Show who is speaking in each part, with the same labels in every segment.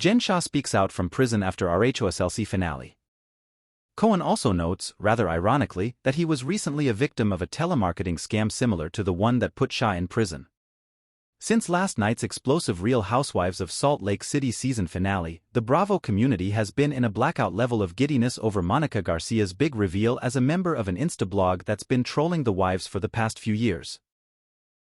Speaker 1: Jen Shah speaks out from prison after RHOSLC finale. Cohen also notes, rather ironically, that he was recently a victim of a telemarketing scam similar to the one that put Shah in prison. Since last night's explosive Real Housewives of Salt Lake City season finale, the Bravo community has been in a blackout level of giddiness over Monica Garcia's big reveal as a member of an Insta-blog that's been trolling the wives for the past few years.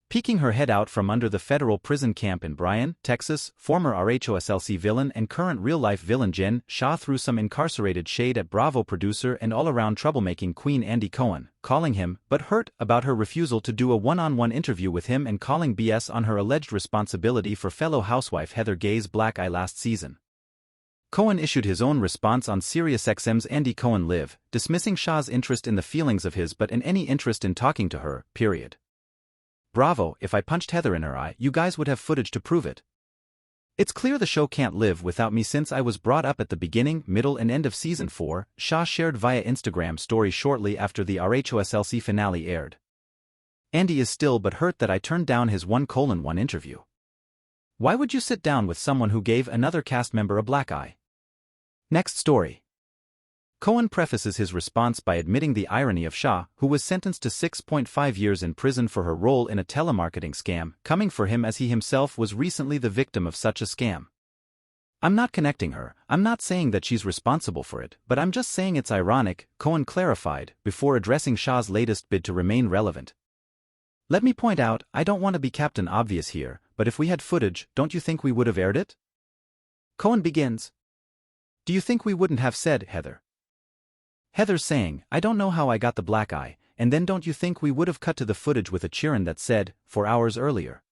Speaker 1: Peeking her head out from under the federal prison camp in Bryan, Texas, former RHOSLC villain and current real-life villain Jen Shah threw some incarcerated shade at Bravo producer and all-around troublemaking queen Andy Cohen, calling him but hurt about her refusal to do a one-on-one interview with him and calling BS on her alleged responsibility for fellow housewife Heather Gay's black eye last season. Cohen issued his own response on SiriusXM's Andy Cohen Live, dismissing Shah's interest in the feelings of his but in any interest in talking to her, period. Bravo, if I punched Heather in her eye, you guys would have footage to prove it. It's clear the show can't live without me since I was brought up at the beginning, middle and end of season 4, Shah shared via Instagram story shortly after the RHOSLC finale aired. Andy is still but hurt that I turned down his 1:1 interview. Why would you sit down with someone who gave another cast member a black eye? Next story. Cohen prefaces his response by admitting the irony of Shah, who was sentenced to 6.5 years in prison for her role in a telemarketing scam, coming for him as he himself was recently the victim of such a scam. I'm not connecting her, I'm not saying that she's responsible for it, but I'm just saying it's ironic, Cohen clarified, before addressing Shah's latest bid to remain relevant. Let me point out, I don't want to be Captain Obvious here, but if we had footage, don't you think we would have aired it? Cohen begins. Do you think we wouldn't have said, Heather? Heather's saying, I don't know how I got the black eye, and then don't you think we would have cut to the footage with a cheerin that said, 4 hours earlier?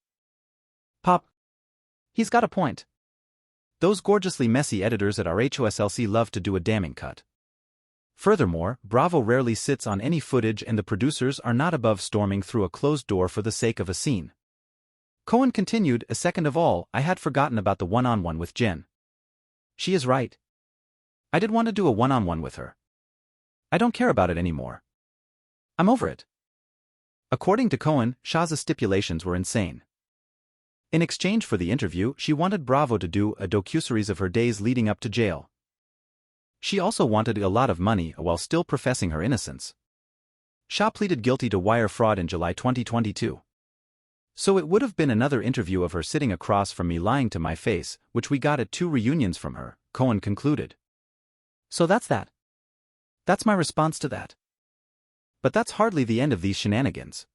Speaker 1: Pop. He's got a point. Those gorgeously messy editors at RHOSLC love to do a damning cut. Furthermore, Bravo rarely sits on any footage and the producers are not above storming through a closed door for the sake of a scene. Cohen continued, second of all, I had forgotten about the one-on-one with Jen. She is right. I did want to do a one-on-one with her. I don't care about it anymore. I'm over it. According to Cohen, Shah's stipulations were insane. In exchange for the interview, she wanted Bravo to do a docuseries of her days leading up to jail. She also wanted a lot of money while still professing her innocence. Shah pleaded guilty to wire fraud in July 2022. So it would have been another interview of her sitting across from me lying to my face, which we got at 2 reunions from her, Cohen concluded. So that's that. That's my response to that. But that's hardly the end of these shenanigans.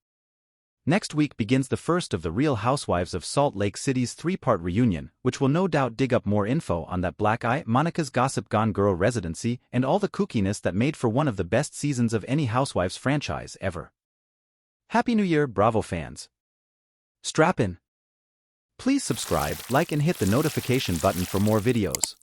Speaker 1: Next week begins the first of the Real Housewives of Salt Lake City's 3-part reunion, which will no doubt dig up more info on that black eye, Monica's Gossip Gone Girl residency, and all the kookiness that made for one of the best seasons of any Housewives franchise ever. Happy New Year, Bravo fans. Strap in. Please subscribe, like and hit the notification button for more videos.